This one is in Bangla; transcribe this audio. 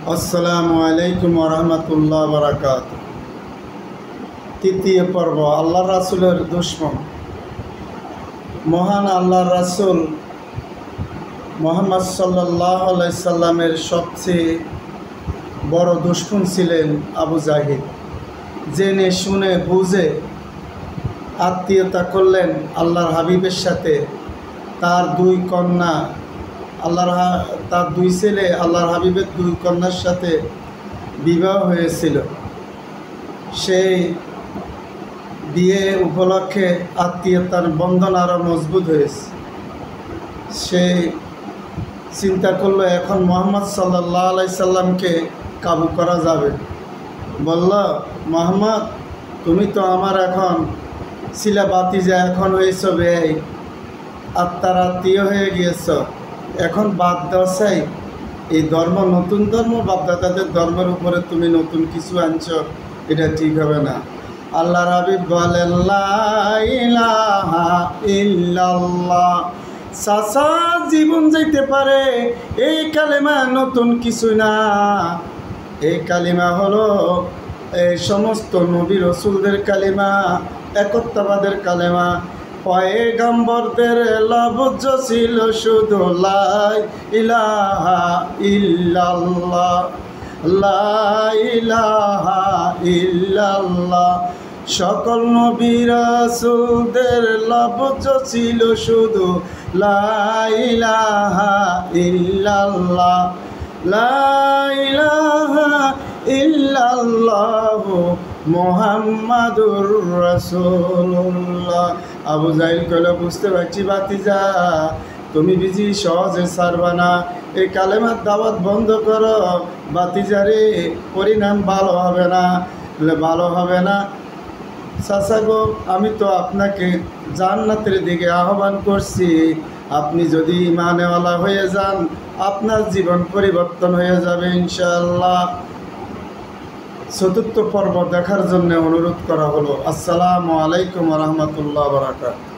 আসসালামু আলাইকুম ওরহমতুল্লাহ বারাকাত। তৃতীয় পর্ব, আল্লাহ রাসূলের দুশমন। মহান আল্লাহ রাসূল মুহাম্মদ সাল্লাল্লাহু আলাইহি সাল্লামের সবচেয়ে বড় দুশমন ছিলেন আবু জাহিল। জেনে শুনে বুঝে আত্মীয়তা করলেন আল্লাহর হাবিবের সাথে। তার দুই কন্যা তার দুই ছেলে আল্লাহর হাবিবের দুই কন্যার সাথে বিবাহ হয়েছিল। সেই বিয়ে উপলক্ষে আত্মীয়তার বন্ধন আরও মজবুত হয়েছে। সে চিন্তা করলো এখন মুহাম্মদ সাল্লাল্লাহু আলাইহি সাল্লামকে কাবু করা যাবে। বলল, মুহাম্মদ, তুমি তো আমার এখন ছিলা বাতিজা, এখন হয়েছ বেয়াই, আত্মার আত্মীয় হয়ে গিয়েছ। এখন বাদ দেওয়া চাই এই ধর্ম, নতুন ধর্ম, বাপদাদাদের ধর্মের উপরে তুমি নতুন কিছু আনছ, এটা ঠিক হবে না। আল্লাহর হাবিব বলেন, লা ইলাহা ইল্লাল্লাহ। চাচা জীবন যাইতে পারে, এই কালেমা নতুন কিছু না। এই কালিমা হলো এই সমস্ত নবী রসুলদের কালিমা, একত্ববাদের কালেমা। পয়গম্বরদের লফজ ছিল শুধু লা ইলাহা ইল্লাল্লাহ, লা ইলাহা ইল্লাল্লাহ। সকল নবী রাসূলদের লফজ ছিল শুধু লা ইলাহা ইল্লাল্লাহ, লা ইলাহা ইল্লাল্লাহ মুহাম্মাদুর রাসূলুল্লাহ। আবু জাহিল কইল, বুঝতে পারছি বাতিজা, তুমি বিজি সহজে ছাড়বা না। এই কালেমার দাওয়াত বন্ধ করো বাতিজারে, পরিণাম ভালো হবে না। ভালো হবে না চাচা গো, আমি তো আপনাকে জান্নাতের দিকে আহ্বান করছি। আপনি যদি ঈমানওয়ালা হয়ে যান, আপনার জীবন পরিবর্তন হয়ে যাবে ইনশাআল্লাহ। চতুর্থ পর্ব দেখার জন্য অনুরোধ করা হলো। আসসালামু আলাইকুম ওয়া রাহমাতুল্লাহি ওয়া বারাকাতুহু।